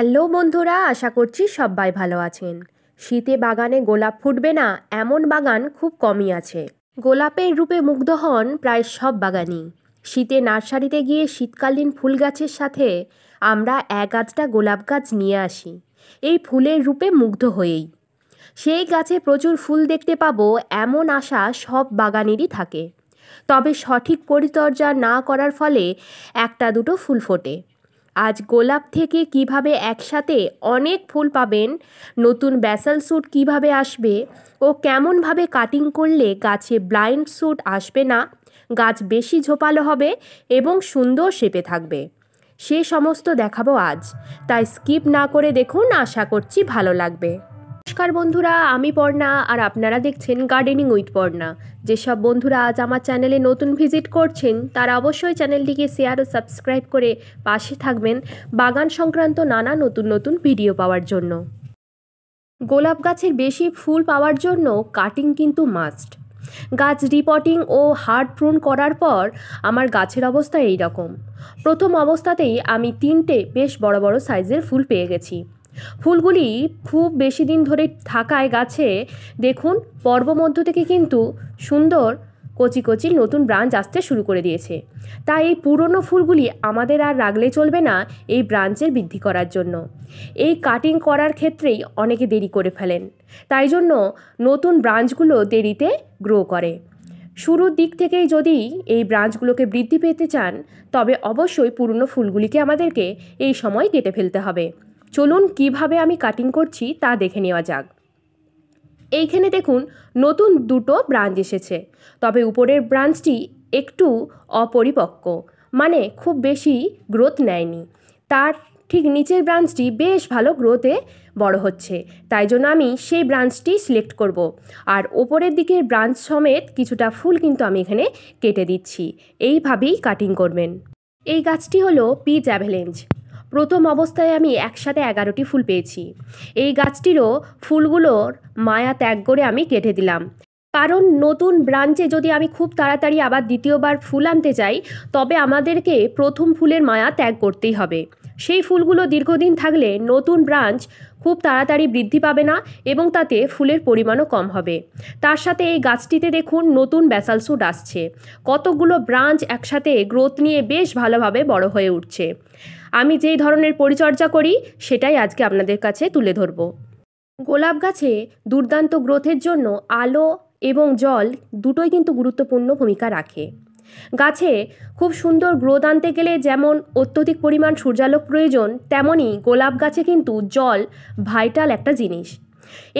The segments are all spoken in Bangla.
হ্যালো বন্ধুরা, আশা করছি সবাই ভালো আছেন। শীতে বাগানে গোলাপ ফুটবে না এমন বাগান খুব কমই আছে। গোলাপের রূপে মুগ্ধ হন প্রায় সব বাগানই। শীতে নার্সারিতে গিয়ে শীতকালীন ফুল গাছের সাথে আমরা এক আধটা গোলাপ গাছ নিয়ে আসি, এই ফুলের রূপে মুগ্ধ হয়েই। সেই গাছে প্রচুর ফুল দেখতে পাবো এমন আশা সব বাগানেরই থাকে, তবে সঠিক পরিচর্যা না করার ফলে একটা দুটো ফুল ফোটে। আজ গোলাপ থেকে কিভাবে একসাথে অনেক ফুল পাবেন, নতুন ব্যাসাল স্যুট কিভাবে আসবে ও কেমনভাবে কাটিং করলে গাছে ব্লাইন্ড স্যুট আসবে না, গাছ বেশি ঝোপালো হবে এবং সুন্দর শেপে থাকবে, সে সমস্ত দেখাবো আজ। তাই স্কিপ না করে দেখুন, আশা করছি ভালো লাগবে। নমস্কার বন্ধুরা, আমি পর্ণা আর আপনারা দেখছেন গার্ডেনিং উইথ পর্ণা। যেসব বন্ধুরা আজ আমার চ্যানেলে নতুন ভিজিট করছেন তারা অবশ্যই চ্যানেলটিকে শেয়ার ও সাবস্ক্রাইব করে পাশে থাকবেন বাগান সংক্রান্ত নানা নতুন নতুন ভিডিও পাওয়ার জন্য। গোলাপ গাছের বেশি ফুল পাওয়ার জন্য কাটিং কিন্তু মাস্ট। গাছ রিপটিং ও হার্ড প্রুন করার পর আমার গাছের অবস্থা এই রকম। প্রথম অবস্থাতেই আমি 3টে বেশ বড় বড় সাইজের ফুল পেয়ে গেছি। ফুলগুলি খুব বেশি দিন ধরে থাকায় গাছে দেখুন পর্বমধ্য থেকে কিন্তু সুন্দর কচি কচি নতুন ব্রাঞ্চ আসতে শুরু করে দিয়েছে। তাই এই পুরনো ফুলগুলি আমাদের আর রাখলে চলবে না এই ব্রাঞ্চের বৃদ্ধি করার জন্য। এই কাটিং করার ক্ষেত্রেই অনেকে দেরি করে ফেলেন, তাই জন্য নতুন ব্রাঞ্চগুলো দেরিতে গ্রো করে। শুরুর দিক থেকেই যদি এই ব্রাঞ্চগুলোকে বৃদ্ধি পেতে চান তবে অবশ্যই পুরনো ফুলগুলিকে আমাদেরকে এই সময় কেটে ফেলতে হবে। চলুন কিভাবে আমি কাটিং করছি তা দেখে নেওয়া যাক। এইখানে দেখুন নতুন দুটো ব্রাঞ্চ এসেছে, তবে উপরের ব্রাঞ্চটি একটু অপরিপক্ক, মানে খুব বেশি গ্রোথ নেয়নি। তার ঠিক নিচের ব্রাঞ্চটি বেশ ভালো গ্রোথে বড় হচ্ছে, তাই জন্য আমি সেই ব্রাঞ্চটি সিলেক্ট করব। আর ওপরের দিকের ব্রাঞ্চ সমেত কিছুটা ফুল কিন্তু আমি এখানে কেটে দিচ্ছি। এইভাবেই কাটিং করবেন। এই গাছটি হলো পিচ অ্যাভেলেঞ্জ। প্রথম অবস্থায় আমি একসাথে 11টি ফুল পেয়েছি। এই গাছটিরও ফুলগুলোর মায়া ত্যাগ করে আমি কেটে দিলাম, কারণ নতুন ব্রাঞ্চে যদি আমি খুব তাড়াতাড়ি আবার দ্বিতীয়বার ফুল আনতে চাই তবে আমাদেরকে প্রথম ফুলের মায়া ত্যাগ করতেই হবে। সেই ফুলগুলো দীর্ঘদিন থাকলে নতুন ব্রাঞ্চ খুব তাড়াতাড়ি বৃদ্ধি পাবে না এবং তাতে ফুলের পরিমাণও কম হবে। তার সাথে এই গাছটিতে দেখুন নতুন ব্যাসাল স্যুট আসছে, কতগুলো ব্রাঞ্চ একসাথে গ্রোথ নিয়ে বেশ ভালোভাবে বড় হয়ে উঠছে। আমি যেই ধরনের পরিচর্যা করি সেটাই আজকে আপনাদের কাছে তুলে ধরব। গোলাপ গাছে দুর্দান্ত গ্রোথের জন্য আলো এবং জল দুটোই কিন্তু গুরুত্বপূর্ণ ভূমিকা রাখে। গাছে খুব সুন্দর গ্রোথ আনতে গেলে যেমন অত্যধিক পরিমাণ সূর্যালোক প্রয়োজন, তেমনই গোলাপ গাছে কিন্তু জল ভাইটাল একটা জিনিস।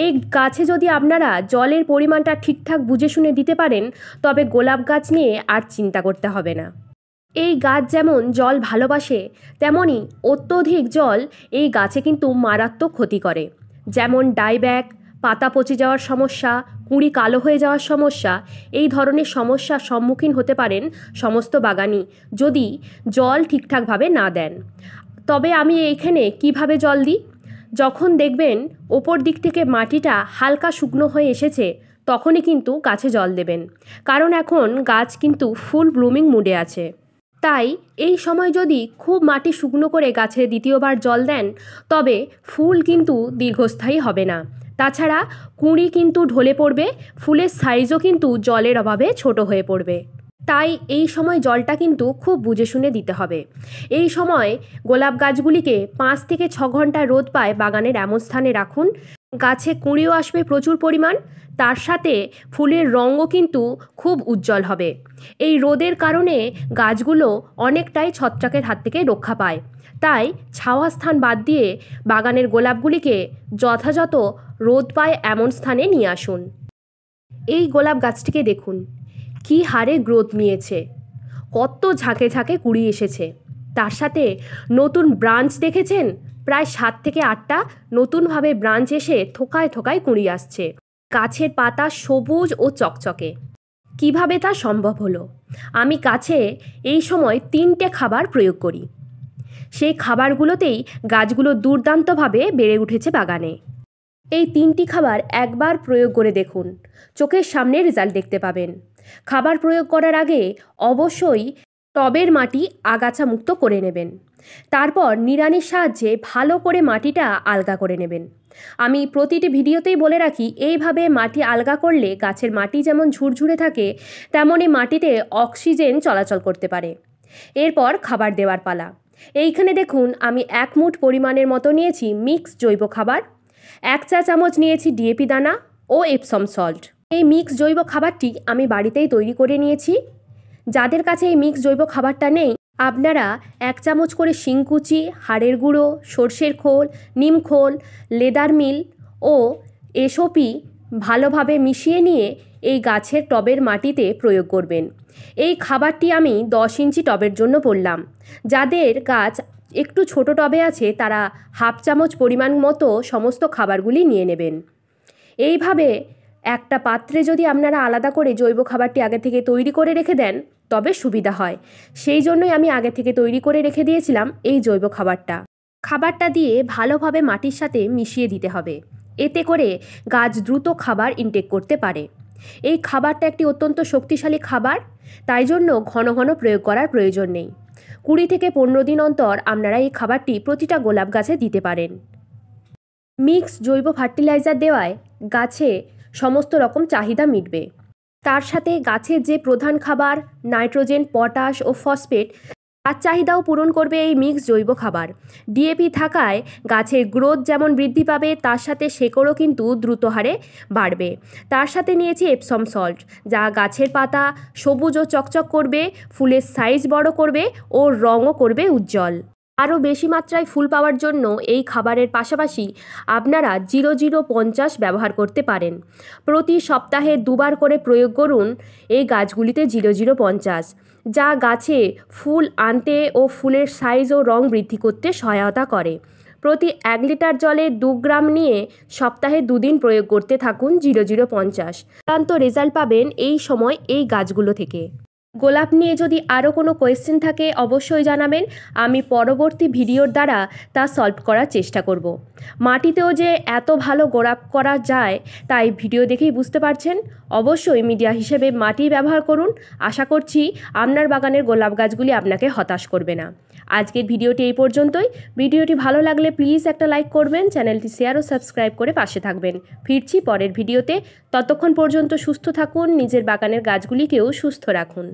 এই গাছে যদি আপনারা জলের পরিমাণটা ঠিকঠাক বুঝে শুনে দিতে পারেন তবে গোলাপ গাছ নিয়ে আর চিন্তা করতে হবে না। এই গাছ যেমন জল ভালোবাসে তেমনই অত্যধিক জল এই গাছে কিন্তু মারাত্মক ক্ষতি করে। যেমন ডাইব্যাক, পাতা পচে যাওয়ার সমস্যা, কুঁড়ি কালো হয়ে যাওয়ার সমস্যা, এই ধরনের সমস্যার সম্মুখীন হতে পারেন সমস্ত বাগানি যদি জল ঠিকঠাকভাবে না দেন। তবে আমি এখানে কিভাবে জল দিই, যখন দেখবেন ওপর দিক থেকে মাটিটা হালকা শুকনো হয়ে এসেছে তখনই কিন্তু গাছে জল দেবেন, কারণ এখন গাছ কিন্তু ফুল ব্লুমিং মুডে আছে। তাই এই সময় যদি খুব মাটি শুকনো করে গাছে দ্বিতীয়বার জল দেন তবে ফুল কিন্তু দীর্ঘস্থায়ী হবে না। তাছাড়া কুঁড়ি কিন্তু ঢলে পড়বে, ফুলের সাইজও কিন্তু জলের অভাবে ছোট হয়ে পড়বে। তাই এই সময় জলটা কিন্তু খুব বুঝে শুনে দিতে হবে। এই সময় গোলাপ গাছগুলিকে 5 থেকে 6 ঘন্টা রোদ পায় বাগানের এমন স্থানে রাখুন, গাছে কুঁড়িও আসবে প্রচুর পরিমাণ, তার সাথে ফুলের রঙও কিন্তু খুব উজ্জ্বল হবে। এই রোদের কারণে গাছগুলো অনেকটাই ছত্রাকের হাত থেকে রক্ষা পায়। তাই ছাওয়া স্থান বাদ দিয়ে বাগানের গোলাপগুলিকে যথাযথ রোদ পায় এমন স্থানে নিয়ে আসুন। এই গোলাপ গাছটিকে দেখুন কি হারে গ্রোথ নিয়েছে, কত ঝাঁকে ঝাঁকে কুঁড়ি এসেছে। তার সাথে নতুন ব্রাঞ্চ দেখেছেন, প্রায় 7 থেকে 8টা নতুনভাবে ব্রাঞ্চ এসে থোকায় থোকায় কুঁড়ি আসছে। গাছের পাতা সবুজ ও চকচকে। কিভাবে তা সম্ভব হলো? আমি গাছে এই সময় 3টে খাবার প্রয়োগ করি। সেই খাবারগুলোতেই গাছগুলো দুর্দান্তভাবে বেড়ে উঠেছে বাগানে। এই 3টি খাবার একবার প্রয়োগ করে দেখুন, চোখের সামনে রেজাল্ট দেখতে পাবেন। খাবার প্রয়োগ করার আগে অবশ্যই টবের মাটি আগাছা মুক্ত করে নেবেন। তারপর নিড়ানির সাহায্যে ভালো করে মাটিটা আলগা করে নেবেন। আমি প্রতিটি ভিডিওতেই বলে রাখি, এইভাবে মাটি আলগা করলে গাছের মাটি যেমন ঝুরঝুরে থাকে, তেমনই মাটিতে অক্সিজেন চলাচল করতে পারে। এরপর খাবার দেওয়ার পালা। এইখানে দেখুন আমি 1 মুঠ পরিমাণের মতো নিয়েছি মিক্স জৈব খাবার, 1 চা চামচ নিয়েছি ডিএপি দানা ও এপসম সল্ট। এই মিক্স জৈব খাবারটি আমি বাড়িতেই তৈরি করে নিয়েছি। যাদের কাছে এই মিক্স জৈব খাবারটা নেই, আপনারা 1 চামচ করে শিংকুচি, হাড়ের গুঁড়ো, সর্ষের খোল, নিম খোল, লেদার মিল ও এসওপি ভালোভাবে মিশিয়ে নিয়ে এই গাছের টবের মাটিতে প্রয়োগ করবেন। এই খাবারটি আমি 10 ইঞ্চি টবের জন্য বললাম। যাদের গাছ একটু ছোট টবে আছে তারা হাফ চামচ পরিমাণ মতো সমস্ত খাবারগুলি নিয়ে নেবেন। এইভাবে একটা পাত্রে যদি আপনারা আলাদা করে জৈব খাবারটি আগে থেকে তৈরি করে রেখে দেন তবে সুবিধা হয়। সেই জন্যই আমি আগে থেকে তৈরি করে রেখে দিয়েছিলাম এই জৈব খাবারটা দিয়ে ভালোভাবে মাটির সাথে মিশিয়ে দিতে হবে। এতে করে গাছ দ্রুত খাবার ইনটেক করতে পারে। এই খাবারটা একটি অত্যন্ত শক্তিশালী খাবার, তাই জন্য ঘন ঘন প্রয়োগ করার প্রয়োজন নেই। 20 থেকে 15 দিন অন্তর আপনারা এই খাবারটি প্রতিটা গোলাপ গাছে দিতে পারেন। মিক্স জৈব ফার্টিলাইজার দেওয়ায় গাছে সমস্ত রকম চাহিদা মিটবে। তার সাথে গাছের যে প্রধান খাবার নাইট্রোজেন, পটাশ ও ফসফেট, তার চাহিদাও পূরণ করবে এই মিক্স জৈব খাবার। ডিএপি থাকায় গাছের গ্রোথ যেমন বৃদ্ধি পাবে, তার সাথে শেকড়ও কিন্তু দ্রুত হারে বাড়বে। তার সাথে নিয়েছি এপসম সল্ট, যা গাছের পাতা সবুজ ও চকচক করবে, ফুলের সাইজ বড় করবে ও রঙও করবে উজ্জ্বল। আরও বেশি মাত্রায় ফুল পাওয়ার জন্য এই খাবারের পাশাপাশি আপনারা 0050 ব্যবহার করতে পারেন। প্রতি সপ্তাহে 2 বার করে প্রয়োগ করুন এই গাছগুলিতে 0050, যা গাছে ফুল আনতে ও ফুলের সাইজ ও রং বৃদ্ধি করতে সহায়তা করে। প্রতি 1 লিটার জলে 2 গ্রাম নিয়ে সপ্তাহে 2 দিন প্রয়োগ করতে থাকুন 0050। দুর্দান্ত রেজাল্ট পাবেন এই সময় এই গাছগুলো থেকে। গোলাপ নিয়ে যদি আরও কোনো কোয়েশ্চেন থাকে অবশ্যই জানাবেন, আমি পরবর্তী ভিডিওর দ্বারা তা সলভ করার চেষ্টা করব। মাটিতেও যে এত ভালো গোলাপ করা যায় তাই ভিডিও দেখেই বুঝতে পারছেন। অবশ্যই মিডিয়া হিসেবে মাটি ব্যবহার করুন। আশা করছি আপনার বাগানের গোলাপ গাছগুলি আপনাকে হতাশ করবে না। আজকের ভিডিওটি এই পর্যন্তই। ভিডিওটি ভালো লাগলে প্লিজ একটা লাইক করবেন, চ্যানেলটি শেয়ার ও সাবস্ক্রাইব করে পাশে থাকবেন। ফিরছি পরের ভিডিওতে। ততক্ষণ পর্যন্ত সুস্থ থাকুন, নিজের বাগানের গাছগুলিকেও সুস্থ রাখুন।